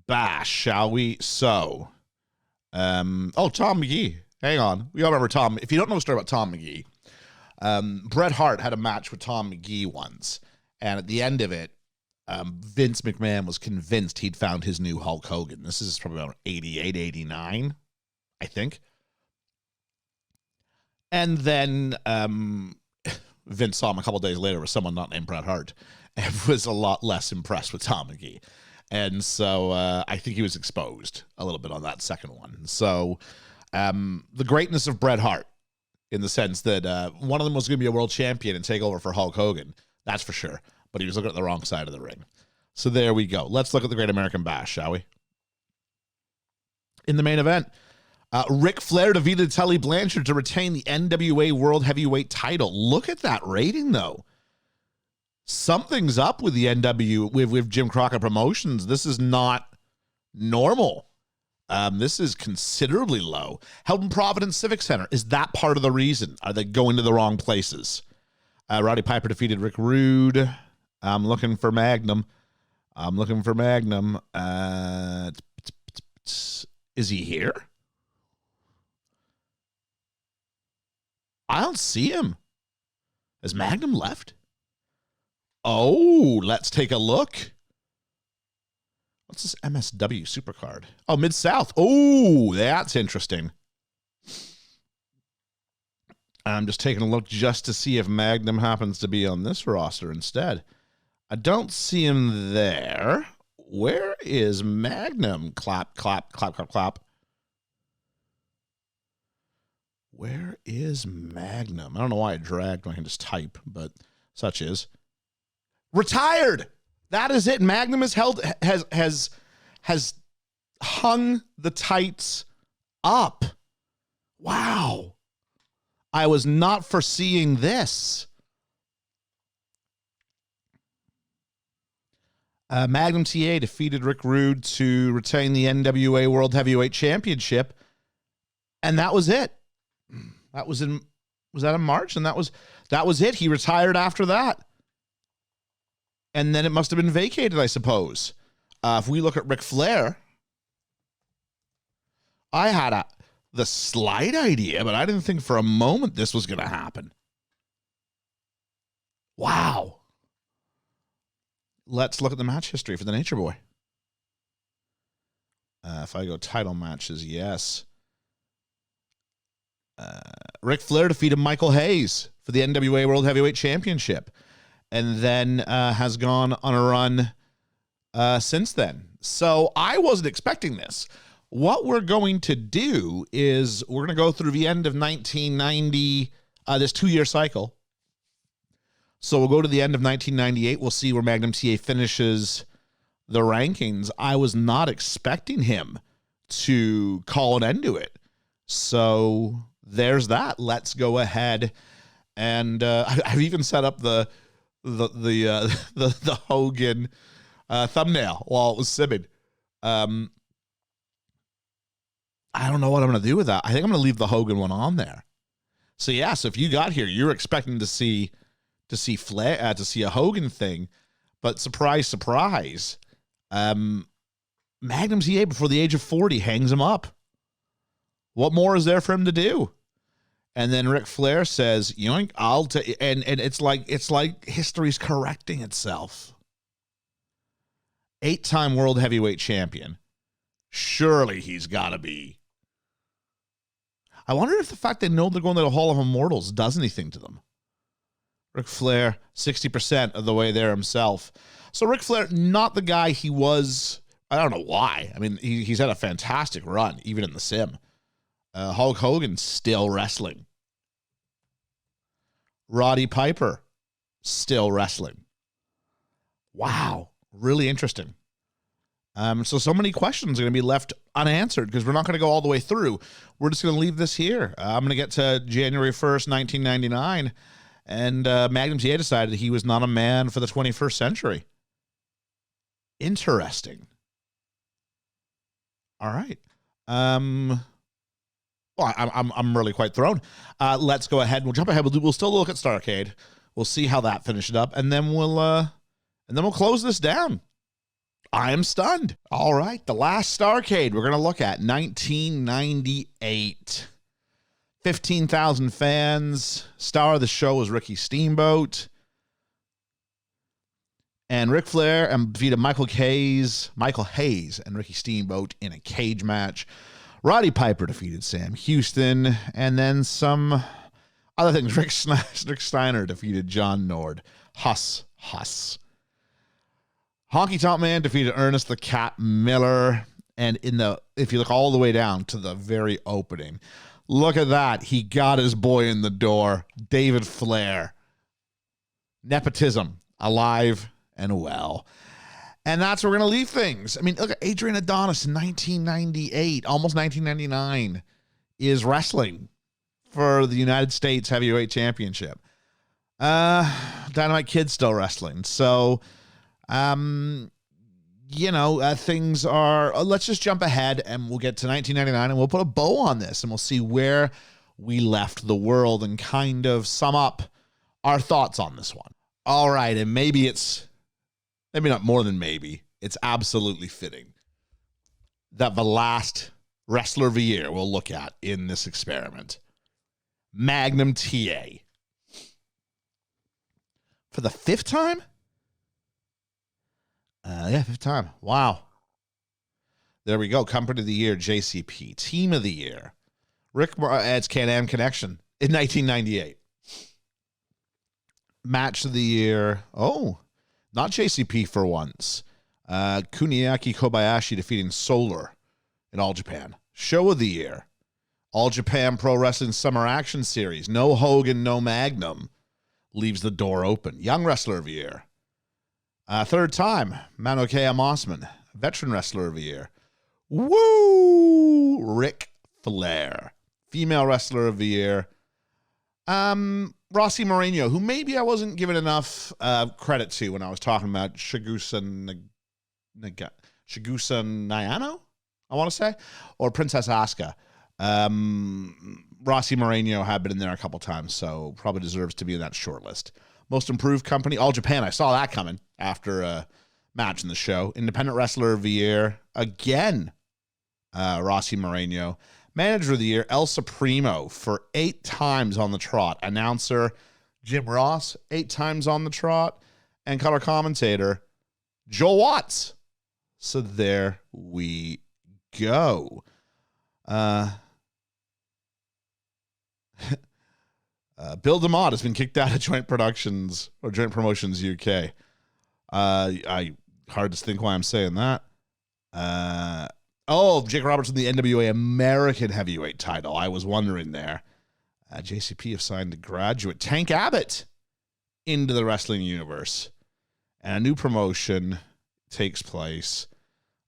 Bash, shall we? So, Tom McGee. Hang on. We all remember Tom. If you don't know the story about Tom McGee, Bret Hart had a match with Tom McGee once, and at the end of it, Vince McMahon was convinced he'd found his new Hulk Hogan. This is probably around 88, 89, I think. And then Vince saw him a couple days later with someone not named Bret Hart and was a lot less impressed with Tom McGee. And so I think he was exposed a little bit on that second one. So the greatness of Bret Hart, in the sense that one of them was going to be a world champion and take over for Hulk Hogan. That's for sure. But he was looking at the wrong side of the ring. So there we go. Let's look at the Great American Bash, shall we? In the main event, Ric Flair defeated Tully Blanchard to retain the NWA World Heavyweight title. Look at that rating, though. Something's up with the with Jim Crockett Promotions. This is not normal. This is considerably low. Held in Providence Civic Center. Is that part of the reason? Are they going to the wrong places? Roddy Piper defeated Rick Rude. I'm looking for Magnum. Is he here? I don't see him. Has Magnum left? Oh, let's take a look. What's this MSW Supercard? Oh, Mid-South. Oh, that's interesting. I'm just taking a look just to see if Magnum happens to be on this roster instead. I don't see him there. Where is Magnum? Clap, clap, clap, clap, clap. Where is Magnum? I don't know why I dragged when I can just type, but such is. Retired. That is it. Magnum has hung the tights up. Wow. I was not foreseeing this. Magnum T.A. defeated Rick Rude to retain the NWA World Heavyweight Championship, and that was it. Was that in March? And that was it. He retired after that. And then it must have been vacated, I suppose. If we look at Ric Flair, I had the slight idea, but I didn't think for a moment this was going to happen. Wow. Let's look at the match history for the Nature Boy. If I go title matches, yes. Ric Flair defeated Michael Hayes for the NWA World Heavyweight Championship, and then has gone on a run since then. So I wasn't expecting this. What we're going to do is we're going to go through the end of 1990, this 2-year cycle. So we'll go to the end of 1998. We'll see where Magnum T.A. finishes the rankings. I was not expecting him to call an end to it. So there's that. Let's go ahead and I've even set up the Hogan thumbnail while it was simming. I don't know what I'm going to do with that. I think I'm going to leave the Hogan one on there. So yeah, so if you got here, you're expecting to see Flair, to see a Hogan thing, but surprise, surprise, Magnum T.A. before the age of 40 hangs him up. What more is there for him to do? And then Ric Flair says, "Yoink, I'll take," and it's like history's correcting itself. 8-time world heavyweight champion. Surely he's got to be. I wonder if the fact they know they're going to the Hall of Immortals does anything to them. Ric Flair, 60% of the way there himself. So Ric Flair, not the guy he was. I don't know why. I mean, he's had a fantastic run, even in the sim. Hulk Hogan still wrestling. Roddy Piper still wrestling. Wow, really interesting. So many questions are going to be left unanswered because we're not going to go all the way through. We're just going to leave this here. I'm going to get to January 1st, 1999, and Magnum T.A. decided he was not a man for the 21st century. Interesting. All right. Well, I'm really quite thrown. Let's go ahead. We'll jump ahead. We'll still look at Starrcade. we'll see how that finishes up, and then we'll close this down. I am stunned. All right, the last Starrcade we're going to look at, 1998. 15,000 fans. Star of the show was Ricky Steamboat. And Ric Flair defeated Michael Hayes and Ricky Steamboat in a cage match. Roddy Piper defeated Sam Houston. And then some other things. Rick Steiner defeated John Nord. Huss. Honky Tonk Man defeated Ernest the Cat Miller. And if you look all the way down to the very opening, look at that. He got his boy in the door, David Flair. Nepotism, alive and well. And that's where we're going to leave things. I mean, look at Adrian Adonis in 1998, almost 1999, is wrestling for the United States Heavyweight Championship. Dynamite Kid's still wrestling. So, things are, let's just jump ahead and we'll get to 1999 and we'll put a bow on this and we'll see where we left the world and kind of sum up our thoughts on this one. All right. And maybe not more than maybe, it's absolutely fitting that the last wrestler of the year we'll look at in this experiment, Magnum T.A. For the fifth time? Fifth time. Wow. There we go. Company of the Year, JCP. Team of the Year, Rick adds Can-Am Connection in 1998. Match of the Year. Oh, not JCP for once. Kuniaki Kobayashi defeating Solar in All Japan. Show of the Year, All Japan Pro Wrestling Summer Action Series. No Hogan, no Magnum. Leaves the door open. Young Wrestler of the Year. Third time, Manokea Mossman, Veteran Wrestler of the Year. Woo! Ric Flair, Female Wrestler of the Year. Rossi Moreno, who maybe I wasn't given enough credit to when I was talking about Chigusa Nyano, I want to say, or Princess Asuka. Rossi Moreno had been in there a couple times, so probably deserves to be in that short list. Most Improved Company, All Japan. I saw that coming after a match in the show. Independent Wrestler of the Year, again, Rossi Moreno. Manager of the Year, El Supremo, for 8 times on the trot. Announcer, Jim Ross, 8 times on the trot. And color commentator, Joel Watts. So there we go. Bill DeMott has been kicked out of Joint Promotions UK. Hard to think why I'm saying that. Jake Roberts in the NWA American Heavyweight title. I was wondering there. JCP have signed a graduate, Tank Abbott, into the wrestling universe. And a new promotion takes place,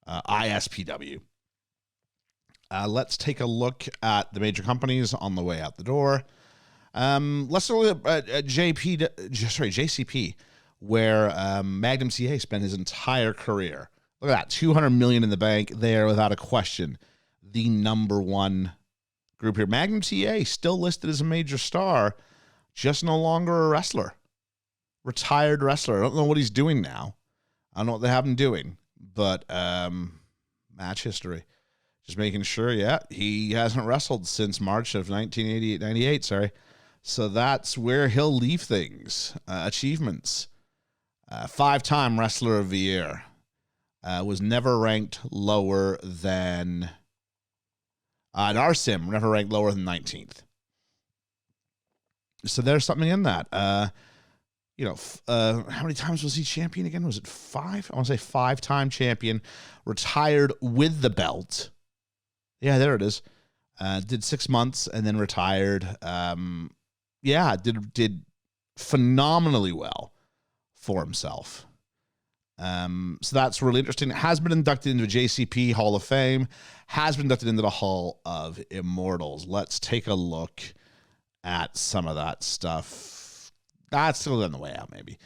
ISPW. Let's take a look at the major companies on the way out the door. Let's look at JCP, where Magnum T.A. spent his entire career. Look at that, $200 million in the bank there, without a question. The number one group here. Magnum T.A. still listed as a major star, just no longer a wrestler. Retired wrestler. I don't know what he's doing now. I don't know what they have him doing, but match history. Just making sure, he hasn't wrestled since March of 1998, sorry. So that's where he'll leave things. Achievements. 5-time Wrestler of the Year. Was never ranked lower than... Narsim, never ranked lower than 19th. So there's something in that. How many times was he champion again? Was it 5? I want to say 5-time champion. Retired with the belt. Yeah, there it is. Did 6 months and then retired. Did phenomenally well for himself. So that's really interesting. Has been inducted into the JCP Hall of Fame. Has been inducted into the Hall of Immortals. Let's take a look at some of that stuff. That's still on the way out, maybe.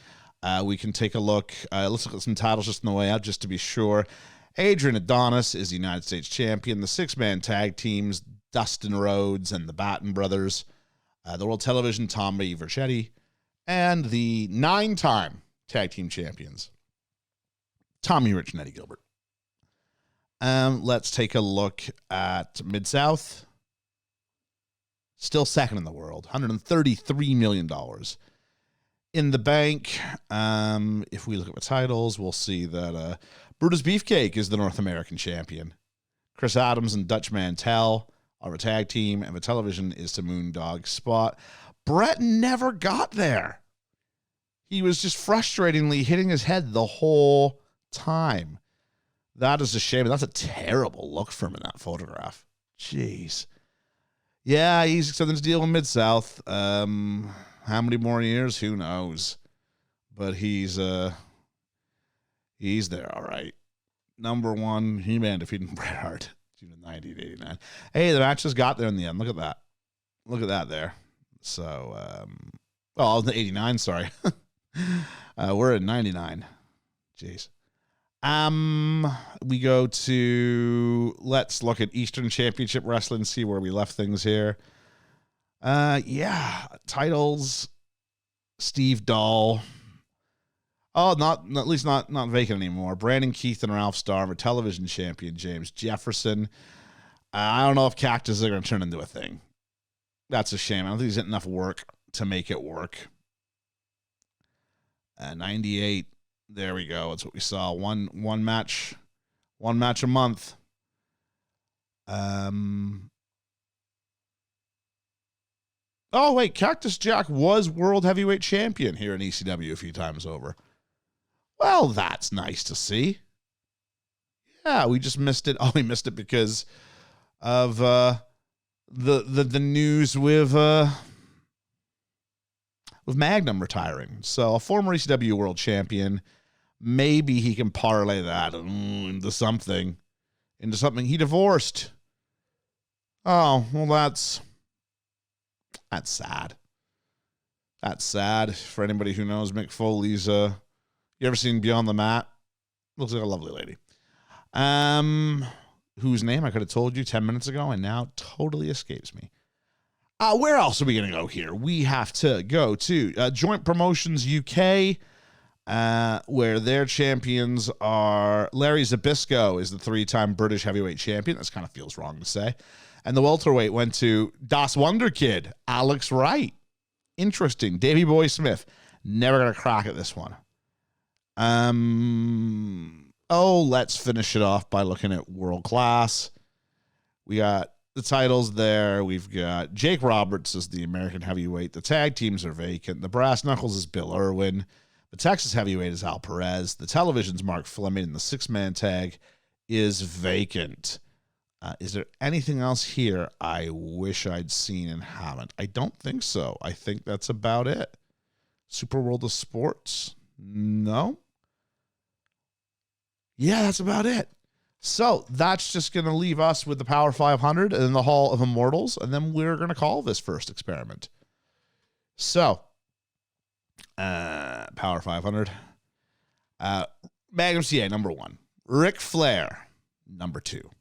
We can take a look. Let's look at some titles just on the way out, just to be sure. Adrian Adonis is the United States champion. The 6-man tag teams, Dustin Rhodes and the Batten brothers. The World Television, Tommy Vercetti And the 9-time tag team champions, Tommy Rich and Eddie Gilbert. Let's take a look at Mid-South. Still second in the world, $133 million. In the bank, if we look at the titles, we'll see that Brutus Beefcake is the North American champion. Chris Adams and Dutch Mantel are a tag team, and the television is to Moondog Spot. Brett never got there. He was just frustratingly hitting his head the whole time. That is a shame. That's a terrible look for him in that photograph. Jeez. Yeah, he's accepting his deal in Mid-South. How many more years? Who knows? But he's there, all right. Number one, He-Man defeating Bret Hart, June 1989. Hey, the match just got there in the end. Look at that. Look at that there. So, I was in 89, sorry. We're at 99. Jeez. We go to, let's look at Eastern Championship Wrestling, see where we left things here. Yeah, titles, Steve Dahl. Oh, at least not vacant anymore. Brandon Keith and Ralph Starr, television champion James Jefferson. I don't know if Cactus are going to turn into a thing. That's a shame. I don't think he's getting enough work to make it work. 98. There we go. That's what we saw. One match a month. Oh wait, Cactus Jack was world heavyweight champion here in ECW a few times over. Well, that's nice to see. Yeah, we just missed it. Oh, we missed it because of the news with Magnum retiring. So a former ECW world champion. Maybe he can parlay that into something. He divorced. Oh, well, that's sad. That's sad for anybody who knows Mick Foley's. You ever seen Beyond the Mat? Looks like a lovely lady. Whose name I could have told you 10 minutes ago and now totally escapes me. Where else are we going to go here? We have to go to Joint Promotions UK. Where their champions are Larry Zbyszko is the 3-time British heavyweight champion. This kind of feels wrong to say. And the welterweight went to Das Wonder Kid, Alex Wright. Interesting. Davey Boy Smith. Never going to crack at this one. Let's finish it off by looking at World Class. We got the titles there. We've got Jake Roberts as the American heavyweight. The tag teams are vacant. The Brass Knuckles is Bill Irwin. The Texas heavyweight is Al Perez. The television's Mark Fleming. And the 6-man tag is vacant. Is there anything else here I wish I'd seen and haven't? I don't think so. I think that's about it. Super World of Sports? No? Yeah, that's about it. So that's just going to leave us with the Power 500 and the Hall of Immortals. And then we're going to call this first experiment. So... Power 500. Magnum T.A, number 1. Ric Flair, number 2.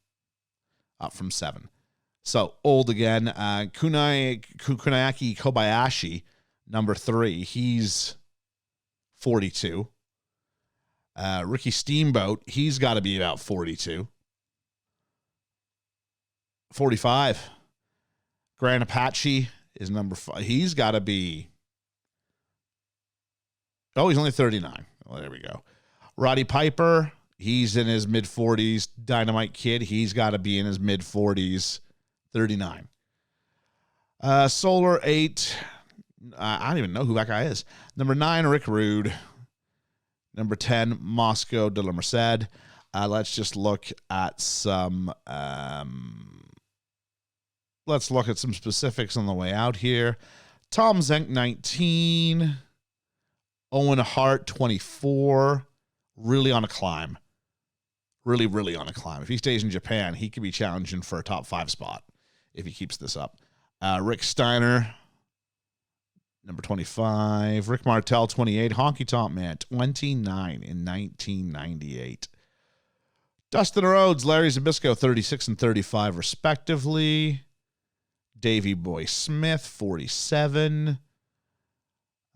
Up from 7. So, old again. Kunayaki Kobayashi, number 3. He's 42. Ricky Steamboat, he's got to be about 42. 45. Grand Apache is number 5. He's got to be... Oh, he's only 39. Well, there we go. Roddy Piper, he's in his mid-40s. Dynamite Kid, he's got to be in his mid-40s. 39. Solar 8, I don't even know who that guy is. Number 9, Rick Rude. Number 10, Moscow de la Merced. Let's just look at some... let's look at some specifics on the way out here. Tom Zenk, 19... Owen Hart, 24, really on a climb. Really, really on a climb. If he stays in Japan, he could be challenging for a top 5 spot if he keeps this up. Rick Steiner, number 25. Rick Martel, 28. Honky Tonk Man, 29 in 1998. Dustin Rhodes, Larry Zbyszko, 36 and 35 respectively. Davey Boy Smith, 47.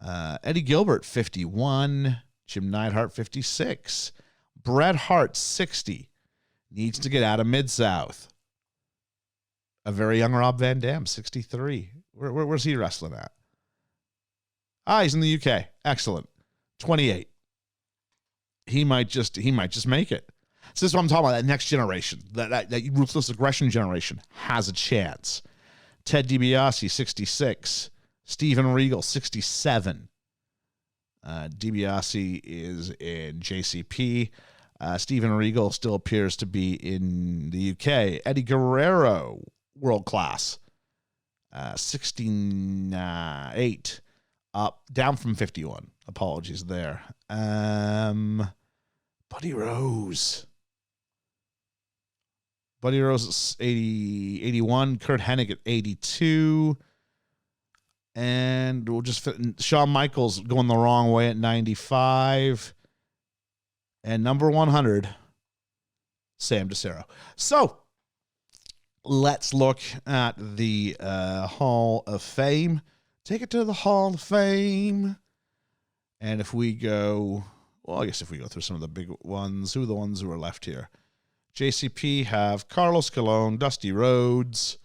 Eddie Gilbert, 51. Jim Neidhart, 56. Bret Hart, 60. Needs to get out of Mid-South. A very young Rob Van Dam, 63. Where's he wrestling at? He's in the UK. Excellent. 28. He might just make it. So this is what I'm talking about. That next generation, that ruthless aggression generation has a chance. Ted DiBiase, 66. Steven Regal, 67. DiBiase is in JCP. Steven Regal still appears to be in the UK. Eddie Guerrero, world class, 68. Down from 51. Apologies there. Buddy Rose. Buddy Rose is 81. Kurt Hennig at 82. And we'll just fit Shawn Michaels going the wrong way at 95. And number 100, Sam DeCero. So let's look at the Hall of Fame. Take it to the Hall of Fame. And if we go, well, I guess if we go through some of the big ones, who are the ones who are left here? JCP have Carlos Colon, Dusty Rhodes,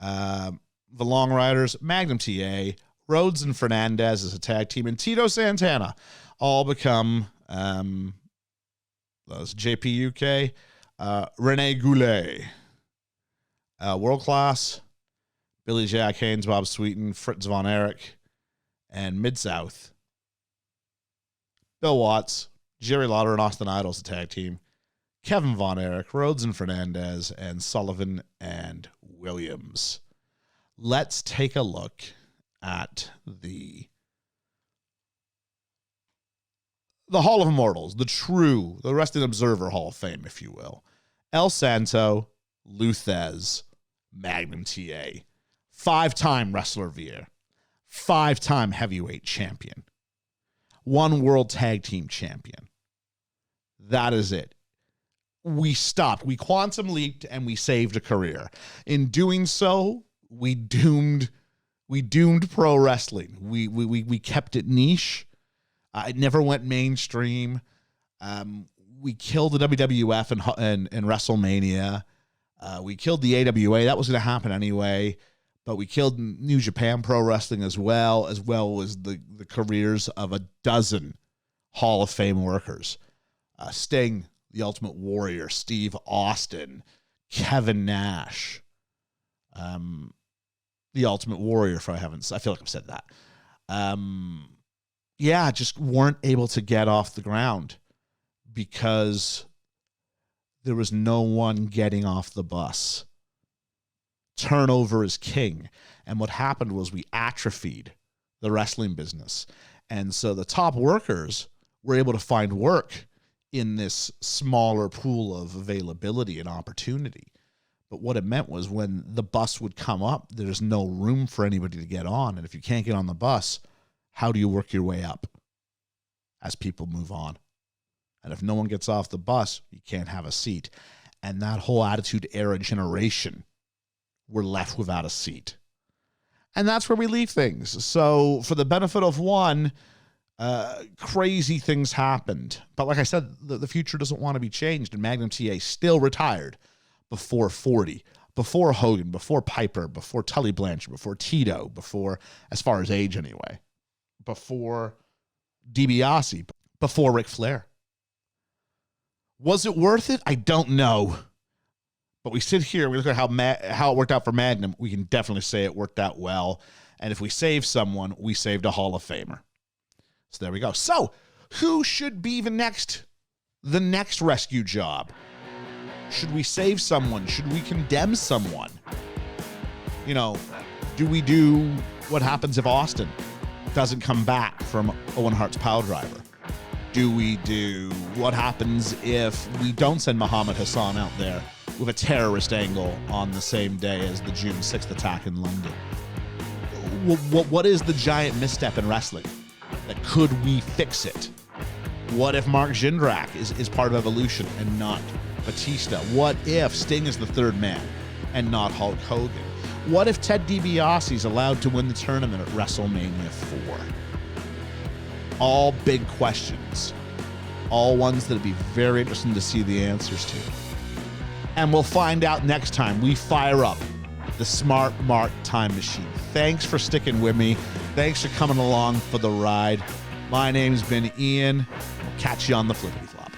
the Long Riders, Magnum T.A., Rhodes and Fernandez as a tag team, and Tito Santana all become those JP UK, Rene Goulet, World Class, Billy Jack Haynes, Bob Sweeten, Fritz Von Erich, and Mid-South, Bill Watts, Jerry Lauder and Austin Idol's a tag team, Kevin Von Erich, Rhodes and Fernandez, and Sullivan and Williams. Let's take a look at the Hall of Immortals, the Wrestling Observer Hall of Fame, if you will. El Santo, Lou Thesz, Magnum T.A., 5-time Wrestler of the Year, 5-time Heavyweight Champion, 1 World Tag Team Champion. That is it. We stopped. We quantum leaped and we saved a career. In doing so, we doomed pro wrestling. We kept it niche. It never went mainstream. We killed the WWF and WrestleMania. We killed the AWA. That was going to happen anyway. But we killed New Japan Pro Wrestling as well as the careers of a dozen Hall of Fame workers. Sting, the Ultimate Warrior, Steve Austin, Kevin Nash, the Ultimate Warrior, I feel like I've said that. Just weren't able to get off the ground because there was no one getting off the bus. Turnover is king. And what happened was we atrophied the wrestling business. And so the top workers were able to find work in this smaller pool of availability and opportunity. But what it meant was when the bus would come up, there's no room for anybody to get on. And if you can't get on the bus, how do you work your way up as people move on? And if no one gets off the bus, you can't have a seat. And that whole Attitude Era generation were left without a seat. And that's where we leave things. So for the benefit of one, crazy things happened. But like I said, the future doesn't want to be changed. And Magnum T.A. still retired before 40, before Hogan, before Piper, before Tully Blanchard, before Tito, before, as far as age anyway, before DiBiase, before Ric Flair. Was it worth it? I don't know. But we sit here, we look at how it worked out for Magnum. We can definitely say it worked out well. And if we save someone, we saved a Hall of Famer. So there we go. So who should be the next rescue job? Should we save someone? Should we condemn someone? Do we do what happens if Austin doesn't come back from Owen Hart's pile driver? Do we do what happens if we don't send Muhammad Hassan out there with a terrorist angle on the same day as the June 6th attack in London? What is the giant misstep in wrestling? Could we fix it? What if Mark Jindrak is part of Evolution and not Batista? What if Sting is the third man and not Hulk Hogan? What if Ted DiBiase's allowed to win the tournament at WrestleMania 4? All big questions. All ones that'd be very interesting to see the answers to. And we'll find out next time we fire up the Smart Mark Time Machine. Thanks for sticking with me. Thanks for coming along for the ride. My name's been Ian. We'll catch you on the flippity flop.